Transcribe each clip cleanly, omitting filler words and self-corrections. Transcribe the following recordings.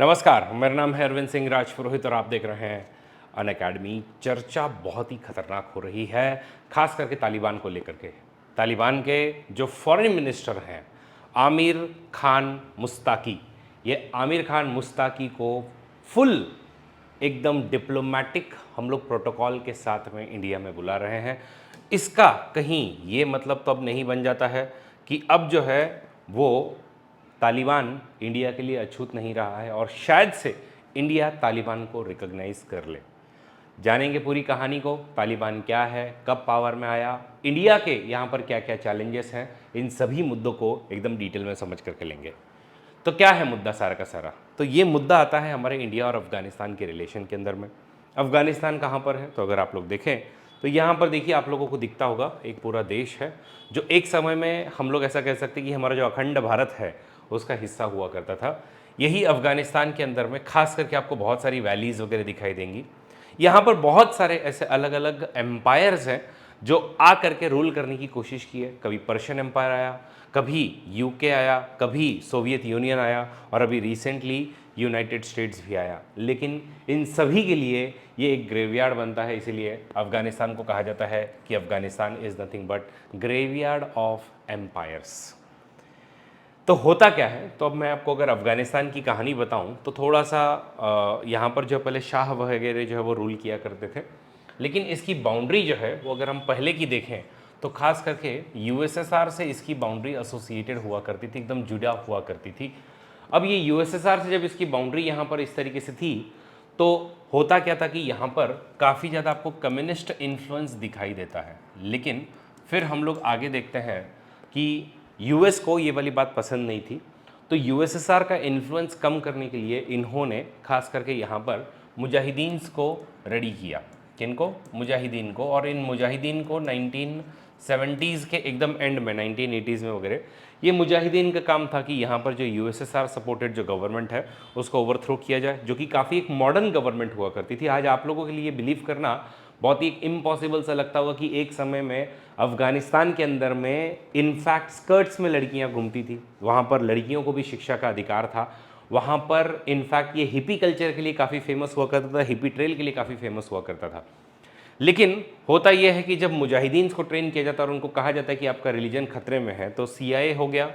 नमस्कार, मेरा नाम है अरविंद सिंह राजपुरोहित और आप देख रहे हैं अनअकैडमी। चर्चा बहुत ही खतरनाक हो रही है, खास करके तालिबान को लेकर के। तालिबान के जो फॉरेन मिनिस्टर हैं आमिर खान मुस्ताकी, ये आमिर खान मुस्ताकी को फुल एकदम डिप्लोमेटिक हम लोग प्रोटोकॉल के साथ में इंडिया में बुला रहे हैं। इसका कहीं ये मतलब तो अब नहीं बन जाता है कि अब जो है वो तालिबान इंडिया के लिए अछूत नहीं रहा है और शायद से इंडिया तालिबान को रिकॉग्नाइज कर ले। जानेंगे पूरी कहानी को, तालिबान क्या है, कब पावर में आया, इंडिया के यहाँ पर क्या क्या चैलेंजेस हैं, इन सभी मुद्दों को एकदम डिटेल में समझ करके लेंगे। तो क्या है मुद्दा सारा का सारा? तो ये मुद्दा आता है हमारे इंडिया और अफगानिस्तान के रिलेशन के अंदर में। अफगानिस्तान कहाँ पर है? तो अगर आप लोग देखें तो यहाँ पर देखिए आप लोगों को दिखता होगा एक पूरा देश है जो एक समय में हम लोग ऐसा कह सकते हैं कि हमारा जो अखंड भारत है उसका हिस्सा हुआ करता था। यही अफगानिस्तान के अंदर में खास करके आपको बहुत सारी वैलीज़ वगैरह दिखाई देंगी। यहाँ पर बहुत सारे ऐसे अलग अलग एम्पायर्स हैं जो आ करके रूल करने की कोशिश की है। कभी पर्शियन एम्पायर आया, कभी यूके आया, कभी सोवियत यूनियन आया और अभी रिसेंटली यूनाइटेड स्टेट्स भी आया। लेकिन इन सभी के लिए ये एक ग्रेवयार्ड बनता है, इसीलिए अफगानिस्तान को कहा जाता है कि Afghanistan is nothing but graveyard of empires. तो होता क्या है? तो अब मैं आपको अगर अफ़गानिस्तान की कहानी बताऊं तो थोड़ा सा यहाँ पर जो पहले शाह वगैरह जो है वो रूल किया करते थे, लेकिन इसकी बाउंड्री जो है वो अगर हम पहले की देखें तो खास करके यूएसएसआर से इसकी बाउंड्री एसोसिएटेड हुआ करती थी, एकदम जुड़ा हुआ करती थी। अब ये यूएसएसआर से जब इसकी बाउंड्री यहाँ पर इस तरीके से थी तो होता क्या था कि यहाँ पर काफ़ी ज़्यादा आपको कम्युनिस्ट इन्फ्लुएंस दिखाई देता है। लेकिन फिर हम लोग आगे देखते हैं कि यूएस को ये वाली बात पसंद नहीं थी, तो यूएसएसआर का इन्फ्लुएंस कम करने के लिए इन्होंने खास करके यहाँ पर मुजाहिदीन्स को रेडी किया। किनको? मुजाहिदीन को। और इन मुजाहिदीन को 1970s के एकदम एंड में, 1980s में वगैरह, ये मुजाहिदीन का काम था कि यहाँ पर जो यूएसएसआर सपोर्टेड जो गवर्नमेंट है उसको ओवरथ्रो किया जाए, जो कि काफ़ी एक मॉडर्न गवर्नमेंट हुआ करती थी। आज आप लोगों के लिए बिलीव करना बहुत ही इम्पॉसिबल सा लगता होगा कि एक समय में अफगानिस्तान के अंदर में इनफैक्ट स्कर्ट्स में लड़कियां घूमती थी, वहाँ पर लड़कियों को भी शिक्षा का अधिकार था। वहाँ पर इनफैक्ट ये हिपी कल्चर के लिए काफ़ी फेमस हुआ करता था, हिपी ट्रेल के लिए काफ़ी फेमस हुआ करता था। लेकिन होता यह है कि जब मुजाहिदीन को ट्रेन किया जाता है और उनको कहा जाता है कि आपका रिलीजन खतरे में है, तो सीआईए हो गया,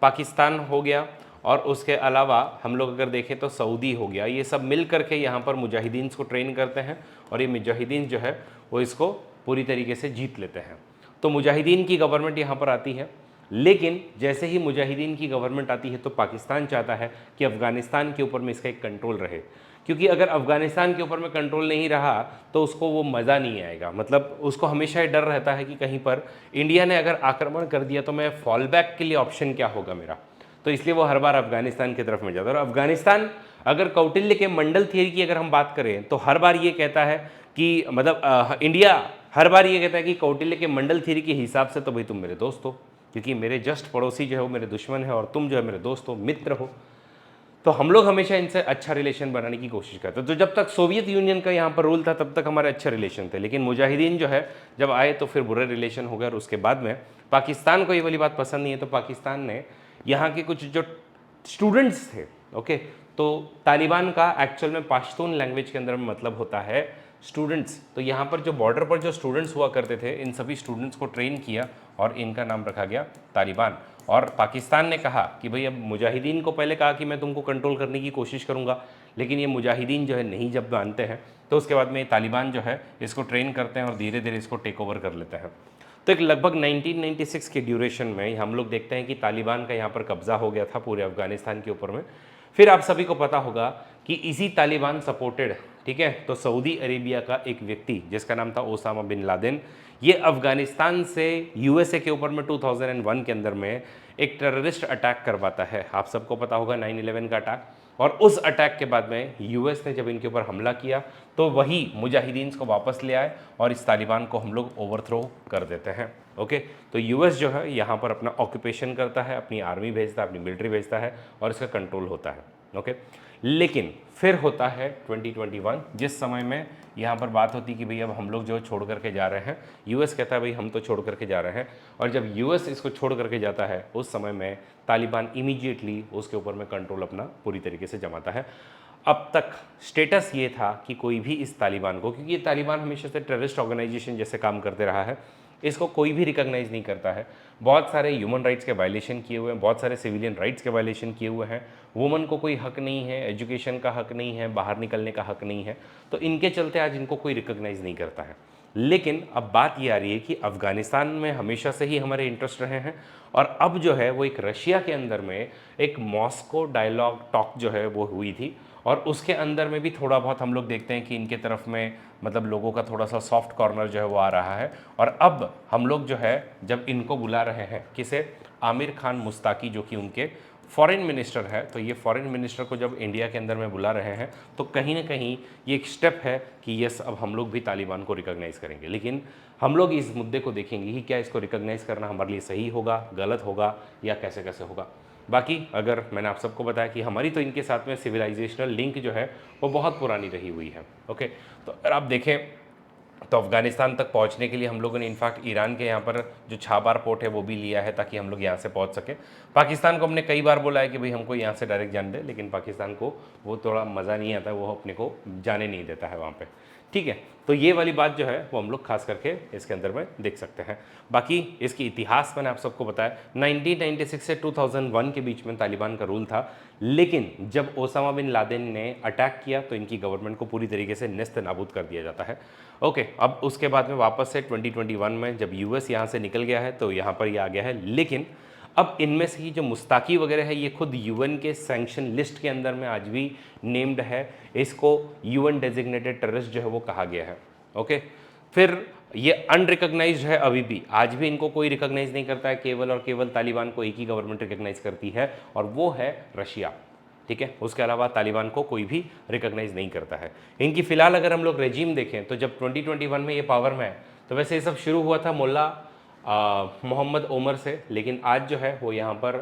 पाकिस्तान हो गया और उसके अलावा हम लोग अगर देखें तो सऊदी हो गया, ये सब मिल करके यहाँ पर मुजाहिदीन को ट्रेन करते हैं और ये मुजाहिदीन जो है वो इसको पूरी तरीके से जीत लेते हैं। तो मुजाहिदीन की गवर्नमेंट यहाँ पर आती है, लेकिन जैसे ही मुजाहिदीन की गवर्नमेंट आती है तो पाकिस्तान चाहता है कि अफ़गानिस्तान के ऊपर में इसका एक कंट्रोल रहे, क्योंकि अगर अफ़गानिस्तान के ऊपर में कंट्रोल नहीं रहा तो उसको वो मज़ा नहीं आएगा। मतलब उसको हमेशा ये डर रहता है कि कहीं पर इंडिया ने अगर आक्रमण कर दिया तो मैं फॉल बैक के लिए ऑप्शन क्या होगा मेरा। तो इसलिए वो हर बार अफ़गानिस्तान की तरफ में जाता है। और अफ़गानिस्तान अगर कौटिल्य के मंडल थियरी की अगर हम बात करें तो हर बार ये कहता है कि मतलब इंडिया हर बार ये कहता है कि कौटिल्य के मंडल थियरी के हिसाब से तो भाई तुम मेरे दोस्त हो, क्योंकि मेरे जस्ट पड़ोसी जो है वो मेरे दुश्मन है और तुम जो है मेरे दोस्त हो, मित्र हो। तो हम लोग हमेशा इनसे अच्छा रिलेशन बनाने की कोशिश करते हैं। तो जब तक सोवियत यूनियन का यहाँ पर रूल था तब तक हमारे अच्छे रिलेशन थे, लेकिन मुजाहिदीन जो है जब आए तो फिर बुरे रिलेशन हो गए। और उसके बाद में पाकिस्तान को ये वाली बात पसंद नहीं है, तो पाकिस्तान ने यहाँ के कुछ जो स्टूडेंट्स थे, ओके, तो तालिबान का एक्चुअल में पश्तून लैंग्वेज के अंदर में मतलब होता है स्टूडेंट्स। तो यहाँ पर जो बॉर्डर पर जो स्टूडेंट्स हुआ करते थे, इन सभी स्टूडेंट्स को ट्रेन किया और इनका नाम रखा गया तालिबान। और पाकिस्तान ने कहा कि भाई अब मुजाहिदीन को पहले कहा कि मैं तुमको कंट्रोल करने की कोशिश करूँगा, लेकिन ये मुजाहिदीन जो है नहीं जब मानते हैं तो उसके बाद में तालिबान जो है इसको ट्रेन करते हैं और धीरे धीरे इसको टेक ओवर कर लेते हैं। तो एक लगभग 1996 के ड्यूरेशन में हम लोग देखते हैं कि तालिबान का यहाँ पर कब्जा हो गया था पूरे अफगानिस्तान के ऊपर में। फिर आप सभी को पता होगा कि इसी तालिबान सपोर्टेड, ठीक है, तो सऊदी अरेबिया का एक व्यक्ति जिसका नाम था ओसामा बिन लादेन, ये अफगानिस्तान से यूएसए के ऊपर में 2001 के अंदर में एक टेररिस्ट अटैक करवाता है। आप सबको पता होगा 9/11 का अटैक। और उस अटैक के बाद में यूएस ने जब इनके ऊपर हमला किया तो वही मुजाहिदीन को वापस ले आए और इस तालिबान को हम लोग ओवरथ्रो कर देते हैं। ओके, तो यूएस जो है यहाँ पर अपना ऑक्यूपेशन करता है, अपनी आर्मी भेजता है, अपनी मिलिट्री भेजता है और इसका कंट्रोल होता है। ओके। लेकिन फिर होता है 2021, जिस समय में यहाँ पर बात होती है कि भाई अब हम लोग जो छोड़ करके जा रहे हैं, यूएस कहता है भाई हम तो छोड़ करके जा रहे हैं, और जब यूएस इसको छोड़ करके जाता है उस समय में तालिबान इमीडिएटली उसके ऊपर में कंट्रोल अपना पूरी तरीके से जमाता है। अब तक स्टेटस ये था कि कोई भी इस तालिबान को, क्योंकि ये तालिबान हमेशा से टेररिस्ट ऑर्गेनाइजेशन जैसे काम करते रहा है, इसको कोई भी रिकॉग्नाइज नहीं करता है। बहुत सारे ह्यूमन राइट्स के वायलेशन किए हुए हैं, बहुत सारे सिविलियन राइट्स के वायलेशन किए हुए हैं। वुमन को कोई हक नहीं है, एजुकेशन का हक नहीं है, बाहर निकलने का हक नहीं है, तो इनके चलते आज इनको कोई रिकॉग्नाइज नहीं करता है। लेकिन अब बात ये आ रही है कि अफ़गानिस्तान में हमेशा से ही हमारे इंटरेस्ट रहे हैं, और अब जो है वो एक रशिया के अंदर में एक मॉस्को डायलॉग टॉक जो है वो हुई थी, और उसके अंदर में भी थोड़ा बहुत हम लोग देखते हैं कि इनके तरफ में मतलब लोगों का थोड़ा सा सॉफ्ट कॉर्नर जो है वो आ रहा है। और अब हम लोग जो है जब इनको बुला रहे हैं, किसे, आमिर खान मुस्ताकी जो कि उनके फॉरेन मिनिस्टर है, तो ये फॉरेन मिनिस्टर को जब इंडिया के अंदर में बुला रहे हैं तो कहीं ना कहीं ये एक स्टेप है कि यस अब हम लोग भी तालिबान को रिकॉग्नाइज़ करेंगे। लेकिन हम लोग इस मुद्दे को देखेंगे कि क्या इसको रिकॉग्नाइज़ करना हमारे लिए सही होगा, गलत होगा, या कैसे कैसे होगा। बाकी अगर मैंने आप सबको बताया कि हमारी तो इनके साथ में सिविलाइजेशनल लिंक जो है वो बहुत पुरानी रही हुई है। ओके, तो अगर आप देखें तो अफ़गानिस्तान तक पहुंचने के लिए हम लोगों ने इनफैक्ट ईरान के यहाँ पर जो छाबार पोर्ट है वो भी लिया है ताकि हम लोग यहाँ से पहुंच सके। पाकिस्तान को हमने कई बार बोला है कि भाई हमको यहाँ से डायरेक्ट जाने दे, लेकिन पाकिस्तान को वो थोड़ा मज़ा नहीं आता, वो अपने को जाने नहीं देता है वहाँ पे। ठीक है, तो ये वाली बात जो है वो हम लोग खास करके इसके अंदर में देख सकते हैं। बाकी इसकी इतिहास मैंने आप सबको बताया, 1996 से 2001 के बीच में तालिबान का रूल था, लेकिन जब ओसामा बिन लादेन ने अटैक किया तो इनकी गवर्नमेंट को पूरी तरीके से नेस्त नाबूद कर दिया जाता है। ओके, अब उसके बाद में वापस से 2021 में जब यूएस यहाँ से निकल गया है तो यहाँ पर ये आ गया है। लेकिन अब इनमें से ही जो मुस्ताकी वगैरह है ये खुद यूएन के सैंक्शन लिस्ट के अंदर में आज भी नेम्ड है, इसको यूएन डेजिग्नेटेड टेररिस्ट जो है वो कहा गया है। ओके, फिर ये अनरिकॉग्नाइज्ड है, अभी भी आज भी इनको कोई रिकॉग्नाइज नहीं करता है, केवल और केवल तालिबान को एक ही गवर्नमेंट रिकॉग्नाइज करती है और वो है रशिया। ठीक है, उसके अलावा तालिबान को कोई भी रिकॉग्नाइज नहीं करता है। इनकी फ़िलहाल अगर हम लोग रेजीम देखें तो जब 2021 में ये पावर में है तो वैसे ये सब शुरू हुआ था मुल्ला मोहम्मद ओमर से, लेकिन आज जो है वो यहाँ पर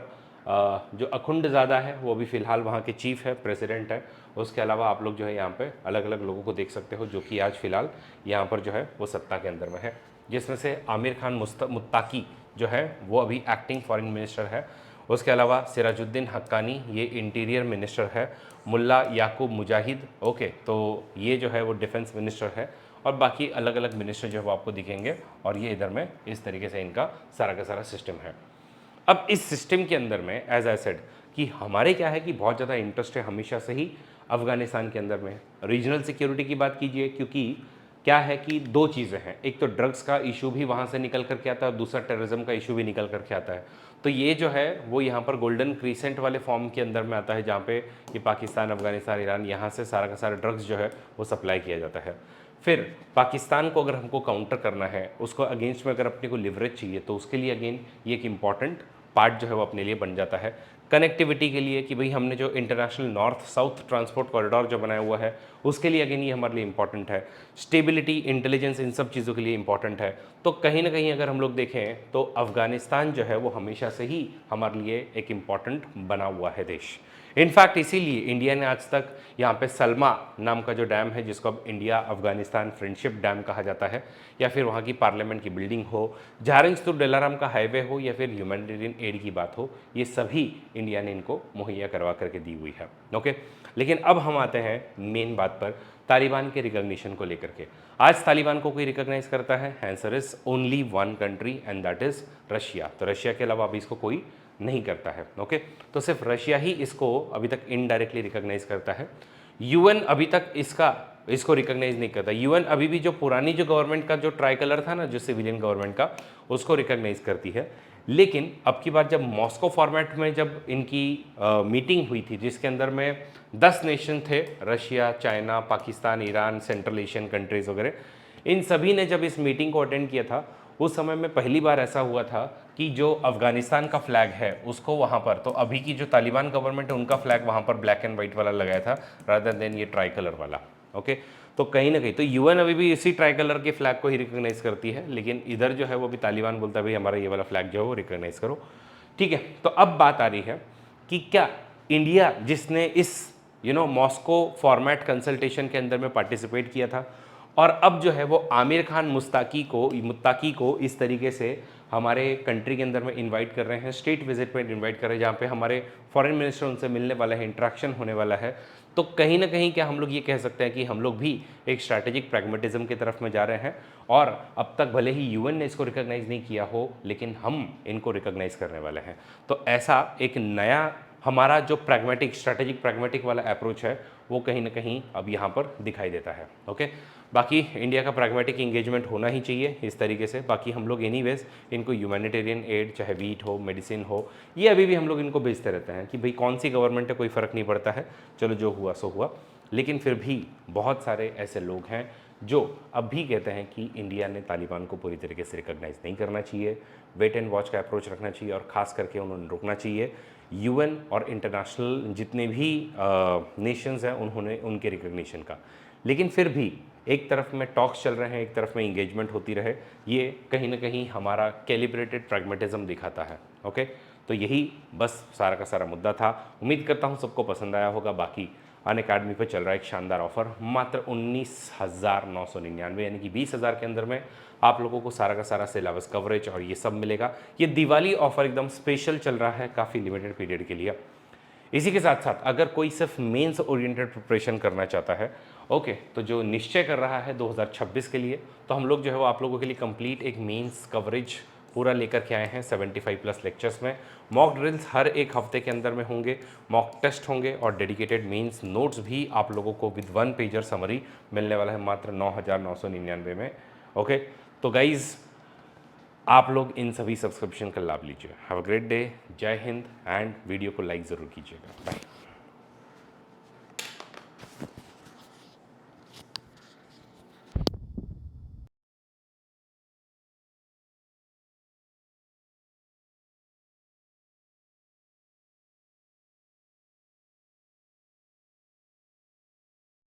जो अखुंडज़ादा है वो भी फ़िलहाल वहाँ के चीफ़ है, प्रेसिडेंट है। उसके अलावा आप लोग जो है यहाँ पे अलग अलग लोगों को देख सकते हो जो कि आज फ़िलहाल यहाँ पर जो है वो सत्ता के अंदर में है, जिसमें से आमिर खान मुत्ताकी जो है वो अभी एक्टिंग फॉरेन मिनिस्टर है। उसके अलावा सिराजुद्दीन हक्कानी ये इंटीरियर मिनिस्टर है। मुल्ला याकूब मुजाहिद, ओके, तो ये जो है वो डिफेंस मिनिस्टर है। और बाकी अलग अलग मिनिस्टर जो है वो आपको दिखेंगे, और ये इधर में इस तरीके से इनका सारा का सारा सिस्टम है। अब इस सिस्टम के अंदर में एज आई सेड कि हमारे क्या है कि बहुत ज़्यादा इंटरेस्ट है हमेशा से ही अफ़गानिस्तान के अंदर में रीजनल सिक्योरिटी की बात कीजिए, क्योंकि क्या है कि दो चीज़ें हैं, एक तो ड्रग्स का इशू भी वहाँ से निकल करके आता है और दूसरा टेररिज्म का इशू भी निकल करके आता है। तो ये जो है वो यहाँ पर गोल्डन क्रीसेंट वाले फॉर्म के अंदर में आता है, जहाँ पे ये पाकिस्तान, अफगानिस्तान, ईरान, यहाँ से सारा का सारा ड्रग्स जो है वो सप्लाई किया जाता है। फिर पाकिस्तान को अगर हमको काउंटर करना है, उसको अगेंस्ट में अगर अपने को लिवरेज चाहिए, तो उसके लिए अगेन ये एक इम्पॉर्टेंट पार्ट जो है वो अपने लिए बन जाता है। कनेक्टिविटी के लिए कि भाई हमने जो international north south transport corridor जो बनाया हुआ है उसके लिए अगेन ये हमारे लिए इंपॉर्टेंट है। स्टेबिलिटी, इंटेलिजेंस, इन सब चीज़ों के लिए इंपॉर्टेंट है। तो कहीं ना कहीं अगर हम लोग देखें तो अफ़गानिस्तान जो है वो हमेशा से ही हमारे लिए एक इम्पॉर्टेंट बना हुआ है देश। इनफैक्ट इसीलिए इंडिया ने आज तक यहाँ पे सलमा नाम का जो डैम है, जिसको अब इंडिया अफगानिस्तान फ्रेंडशिप डैम कहा जाता है, या फिर वहाँ की पार्लियामेंट की बिल्डिंग हो, झारंग टू दिलाराम का हाईवे हो, या फिर ह्यूमैनिटेरियन एड की बात हो, ये सभी इंडिया ने इनको मुहैया करवा करके दी हुई है। ओके, लेकिन अब हम आते हैं मेन बात पर, तालिबान के रिकॉग्निशन को लेकर के। आज तालिबान को कोई रिकॉग्नाइज करता है? Answer is only one country and that is Russia. तो रशिया के अलावा अभी इसको कोई नहीं करता है। ओके, तो सिर्फ रशिया ही इसको अभी तक इनडायरेक्टली रिकॉग्नाइज करता है। यूएन अभी तक इसको रिकॉग्नाइज नहीं करता। यूएन अभी भी जो पुरानी जो गवर्नमेंट का जो ट्राई कलर था ना, जो सिविलियन गवर्नमेंट का, उसको रिकॉग्नाइज करती है। लेकिन अब की बार जब मॉस्को फॉर्मेट में जब इनकी मीटिंग हुई थी, जिसके अंदर में 10 नेशन थे, Russia, China, Pakistan, Iran, central Asian countries वगैरह, इन सभी ने जब इस मीटिंग को अटेंड किया था, उस समय में पहली बार ऐसा हुआ था कि जो अफगानिस्तान का फ्लैग है उसको वहाँ पर, तो अभी की जो तालिबान गवर्नमेंट है उनका फ्लैग वहाँ पर ब्लैक एंड वाइट वाला लगाया था रादर देन ये ट्राई कलर वाला। ओके, तो कहीं ना कहीं तो यूएन अभी भी इसी ट्राई कलर के फ्लैग को ही रिकॉग्नाइज करती है, लेकिन इधर जो है वो भी तालिबान बोलता है भाई हमारा ये वाला फ्लैग जो है वो रिकॉग्नाइज करो। ठीक है, तो अब बात आ रही है कि क्या इंडिया जिसने इस मॉस्को फॉर्मेट कंसल्टेशन के अंदर में पार्टिसिपेट किया था, और अब जो है वो आमिर खान मुत्ताकी को इस तरीके से हमारे कंट्री के अंदर में इनवाइट कर रहे हैं, स्टेट विजिट पर इनवाइट कर रहे हैं, जहाँ पे हमारे फॉरेन मिनिस्टर उनसे मिलने वाला है, इंट्रैक्शन होने वाला है। तो कहीं ना कहीं क्या हम लोग ये कह सकते हैं कि हम लोग भी एक स्ट्रैटेजिक प्रैग्मेटिज्म की तरफ में जा रहे हैं, और अब तक भले ही यूएन ने इसको रिकॉग्नाइज नहीं किया हो, लेकिन हम इनको रिकॉग्नाइज करने वाले हैं। तो ऐसा एक नया हमारा जो स्ट्रैटेजिक प्रैग्मेटिक वाला अप्रोच है वो कहीं ना कहीं अब यहाँ पर दिखाई देता है। ओके, बाकी इंडिया का प्रैग्मेटिक इंगेजमेंट होना ही चाहिए इस तरीके से। बाकी हम लोग एनीवेज इनको ह्यूमैनिटेरियन एड, चाहे वीट हो, मेडिसिन हो, ये अभी भी हम लोग इनको भेजते रहते हैं कि भाई कौन सी गवर्नमेंट है कोई फ़र्क नहीं पड़ता है, चलो जो हुआ सो हुआ। लेकिन फिर भी बहुत सारे ऐसे लोग हैं जो अब भी कहते हैं कि इंडिया ने तालिबान को पूरी तरीके से रिकॉग्नाइज नहीं करना चाहिए, वेट एंड वॉच का अप्रोच रखना चाहिए, और ख़ास करके उन्होंने रुकना चाहिए। यूएन और इंटरनेशनल जितने भी नेशंस हैं उन्होंने उनके रिकग्निशन का, लेकिन फिर भी एक तरफ में टॉक्स चल रहे हैं, एक तरफ में इंगेजमेंट होती रहे, ये कहीं ना कहीं हमारा कैलिब्रेटेड प्रैग्मेटिज्म दिखाता है। ओके, तो यही बस सारा का सारा मुद्दा था। उम्मीद करता हूँ सबको पसंद आया होगा। बाकी अनअकैडमी पे चल रहा है एक शानदार ऑफर, मात्र 19,999, यानी कि 20,000 के अंदर में आप लोगों को सारा का सारा सिलेबस कवरेज और ये सब मिलेगा। ये दिवाली ऑफर एकदम स्पेशल चल रहा है, काफ़ी लिमिटेड पीरियड के लिए। इसी के साथ साथ अगर कोई सिर्फ मेंस ओरिएंटेड प्रिपरेशन करना चाहता है, ओके, तो जो निश्चय कर रहा है 2026 के लिए, तो हम लोग जो है वो आप लोगों के लिए कंप्लीट एक मेंस कवरेज पूरा लेकर के आए हैं 75+ लेक्चर्स में। मॉक ड्रिल्स हर एक हफ्ते के अंदर में होंगे, मॉक टेस्ट होंगे, और डेडिकेटेड मेंस नोट्स भी आप लोगों को विद 1 पेजर समरी मिलने वाला है मात्र 9,999 में। ओके, तो गाइज आप लोग इन सभी सब्सक्रिप्शन का लाभ लीजिए। हैव अ ग्रेट डे, जय हिंद, एंड वीडियो को लाइक ज़रूर कीजिएगा। बाय।